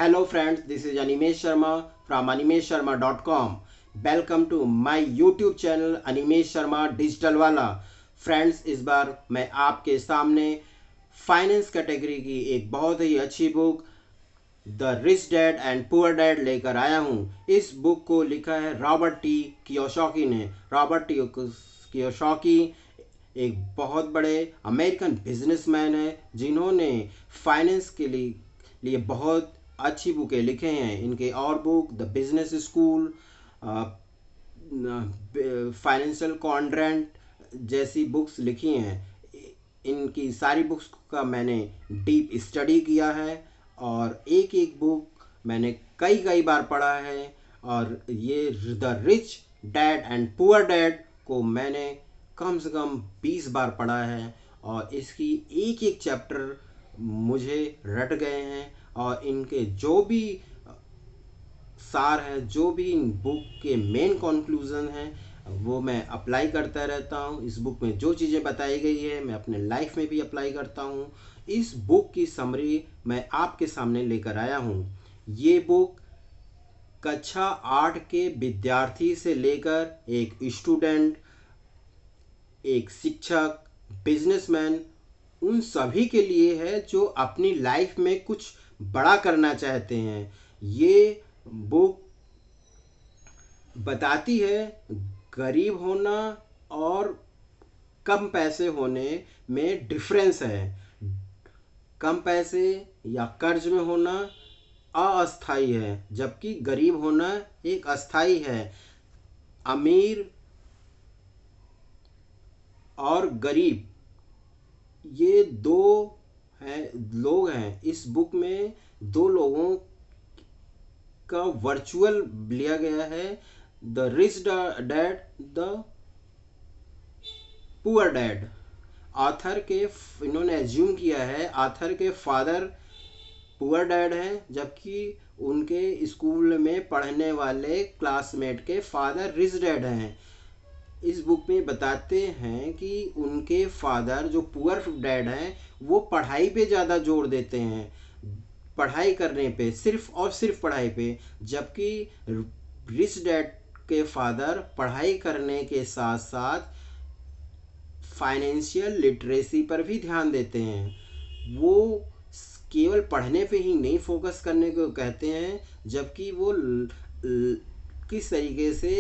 Hello friends, this is Animesh Sharma from animeshsharma.com. Welcome to my YouTube channel Animesh Sharma Digital वाला. Friends, इस बार मैं आपके सामने finance category की एक बहुत ही अच्छी book the rich dad and poor dad लेकर आया हूँ. इस बुक को लिखा है रॉबर्ट टी कियोसाकी ने. रॉबर्ट टी कियोसाकी एक बहुत बड़े अमेरिकन बिजनेसमैन है जिन्होंने फाइनेंस के लिए बहुत अच्छी बुकें लिखे हैं. इनके और book the business school, financial quadrant जैसी बुक्स लिखी हैं. इनकी सारी बुक्स का मैंने डीप स्टडी किया है और एक एक बुक मैंने कई कई बार पढ़ा है. और ये the rich dad and poor dad को मैंने कम से कम 20 बार पढ़ा है और इसकी एक एक चैप्टर मुझे रट गए हैं. और इनके जो भी सार है, जो भी इन बुक के मेन कंक्लूजन हैं, वो मैं अप्लाई करता रहता हूँ. इस बुक में जो चीज़ें बताई गई है मैं अपने लाइफ में भी अप्लाई करता हूँ. इस बुक की समरी मैं आपके सामने लेकर आया हूँ. ये बुक कक्षा 8 के विद्यार्थी से लेकर एक स्टूडेंट, एक शिक्षक, बिजनेसमैन, उन सभी के लिए है जो अपनी लाइफ में कुछ बड़ा करना चाहते हैं. ये बुक बताती है गरीब होना और कम पैसे होने में डिफरेंस है. कम पैसे या कर्ज में होना अस्थाई है जबकि गरीब होना एक अस्थाई है. अमीर और गरीब ये दो लोग हैं. इस बुक में दो लोगों का वर्चुअल लिया गया है. The rich dad, the poor dad. Author के इन्होंने एज्यूम किया है ऑथर के फादर पुअर डैड हैं जबकि उनके स्कूल में पढ़ने वाले क्लासमेट के फादर रिच डैड हैं. इस बुक में बताते हैं कि उनके फादर जो पुअर डैड हैं वो पढ़ाई पे ज़्यादा जोर देते हैं, पढ़ाई करने पे, सिर्फ और सिर्फ पढ़ाई पे. जबकि रिच डैड के फादर पढ़ाई करने के साथ साथ फाइनेंशियल लिटरेसी पर भी ध्यान देते हैं. वो केवल पढ़ने पे ही नहीं फोकस करने को कहते हैं जबकि वो किस तरीके से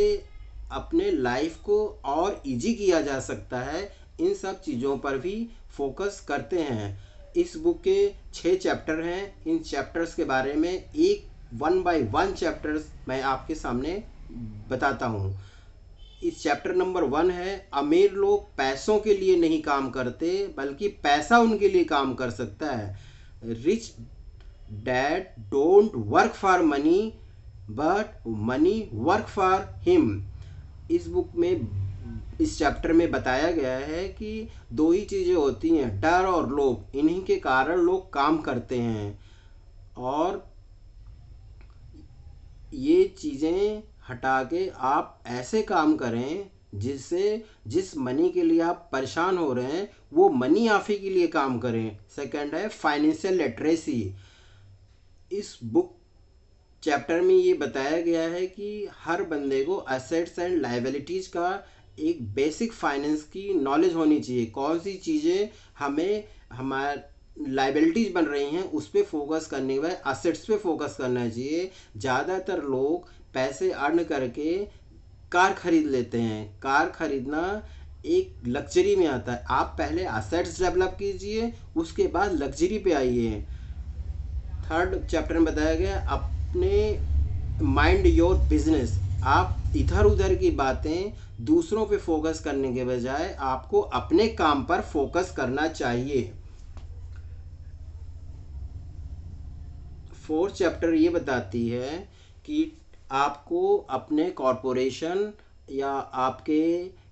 अपने लाइफ को और इजी किया जा सकता है इन सब चीज़ों पर भी फोकस करते हैं. इस बुक के 6 चैप्टर हैं. इन चैप्टर्स के बारे में एक 1 बाय 1 चैप्टर्स मैं आपके सामने बताता हूँ. इस चैप्टर नंबर 1 है अमीर लोग पैसों के लिए नहीं काम करते बल्कि पैसा उनके लिए काम कर सकता है. Rich dad don't work for money but money work for him. इस बुक में, इस चैप्टर में बताया गया है कि दो ही चीज़ें होती हैं, डर और लोभ. इन्हीं के कारण लोग काम करते हैं और ये चीज़ें हटा के आप ऐसे काम करें जिससे जिस मनी के लिए आप परेशान हो रहे हैं वो मनी आप ही के लिए काम करें. सेकंड है फाइनेंशियल लिटरेसी. इस बुक चैप्टर में ये बताया गया है कि हर बंदे को एसेट्स एंड लायबिलिटीज़ का एक बेसिक फाइनेंस की नॉलेज होनी चाहिए. कौन सी चीज़ें हमें हमारे लाइबिलिटीज बन रही हैं उस पर फोकस करने के बाद असेट्स पे फोकस करना चाहिए. ज़्यादातर लोग पैसे अर्न करके कार खरीद लेते हैं. कार खरीदना एक लग्जरी में आता है. आप पहले असेट्स डेवलप कीजिए, उसके बाद लग्जरी पे आइए. थर्ड चैप्टर में बताया गया अपने माइंड योर बिजनेस. आप इधर उधर की बातें दूसरों पे फोकस करने के बजाय आपको अपने काम पर फोकस करना चाहिए. फोर्थ चैप्टर ये बताती है कि आपको अपने कॉरपोरेशन या आपके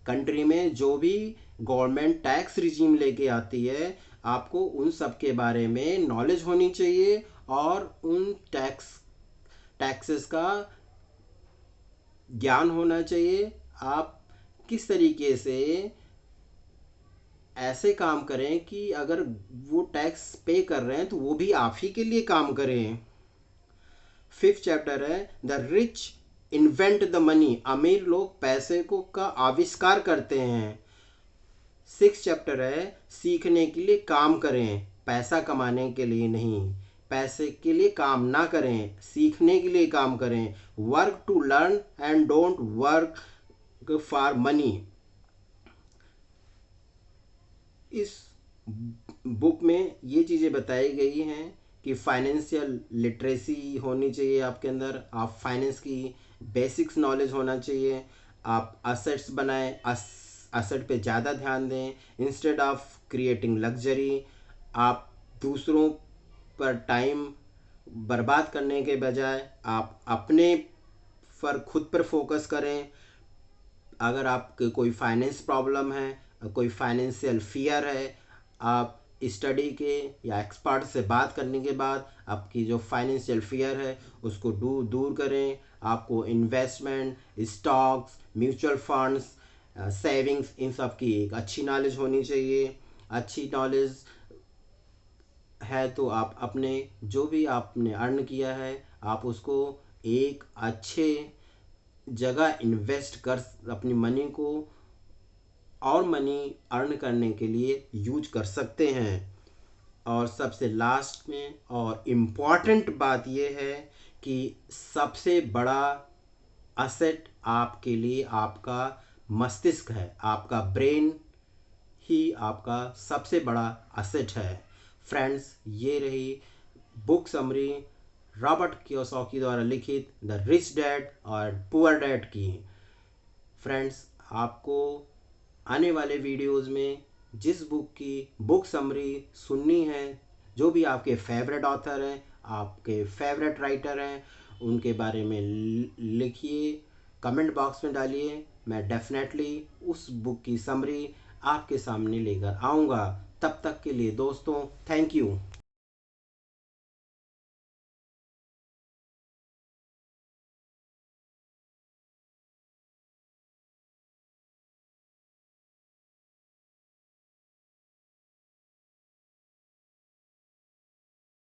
कंट्री में जो भी गवर्नमेंट टैक्स रिजीम लेके आती है आपको उन सब के बारे में नॉलेज होनी चाहिए और उन टैक्सेस का ज्ञान होना चाहिए. आप किस तरीके से ऐसे काम करें कि अगर वो टैक्स पे कर रहे हैं तो वो भी आप ही के लिए काम करें. 5th चैप्टर है the rich invent the money, अमीर लोग पैसे को का आविष्कार करते हैं। 6th चैप्टर है सीखने के लिए काम करें, पैसा कमाने के लिए नहीं। पैसे के लिए काम ना करें, सीखने के लिए काम करें। Work to learn and don't work for money. इस बुक में ये चीज़ें बताई गई हैं कि फाइनेंशियल लिटरेसी होनी चाहिए आपके अंदर, आप फाइनेंस की बेसिक्स नॉलेज होना चाहिए, आप असेट्स बनाएं, असेट पे ज़्यादा ध्यान दें इंस्टेड ऑफ क्रिएटिंग लग्जरी। आप दूसरों पर टाइम बर्बाद करने के बजाय आप अपने पर खुद पर फोकस करें। अगर आपको कोई फाइनेंस प्रॉब्लम है, कोई फाइनेंशियल फियर है, आप स्टडी के या एक्सपर्ट से बात करने के बाद आपकी जो फाइनेंशियल फियर है उसको दूर करें। आपको investment, stocks, mutual funds, savings, इन सब की एक अच्छी नॉलेज होनी चाहिए। अच्छी नॉलेज है तो आप अपने जो भी आपने अर्न किया है आप उसको एक अच्छे जगह इन्वेस्ट कर, अपनी मनी को और मनी अर्न करने के लिए यूज कर सकते हैं। और सबसे लास्ट में और इम्पॉर्टेंट बात यह है कि सबसे बड़ा असेट आपके लिए आपका मस्तिष्क है, आपका ब्रेन ही आपका सबसे बड़ा असेट है। फ्रेंड्स, ये रही बुक समरी रॉबर्ट कियोसाकी द्वारा लिखित द रिच डैड और पुअर डैड की। फ्रेंड्स, आपको आने वाले वीडियोस में जिस बुक की बुक समरी सुननी है, जो भी आपके फेवरेट ऑथर हैं, आपके फेवरेट राइटर हैं, उनके बारे में लिखिए, कमेंट बॉक्स में डालिए। मैं डेफिनेटली उस बुक की समरी आपके सामने लेकर आऊँगा। तब तक के लिए दोस्तों, थैंक यू।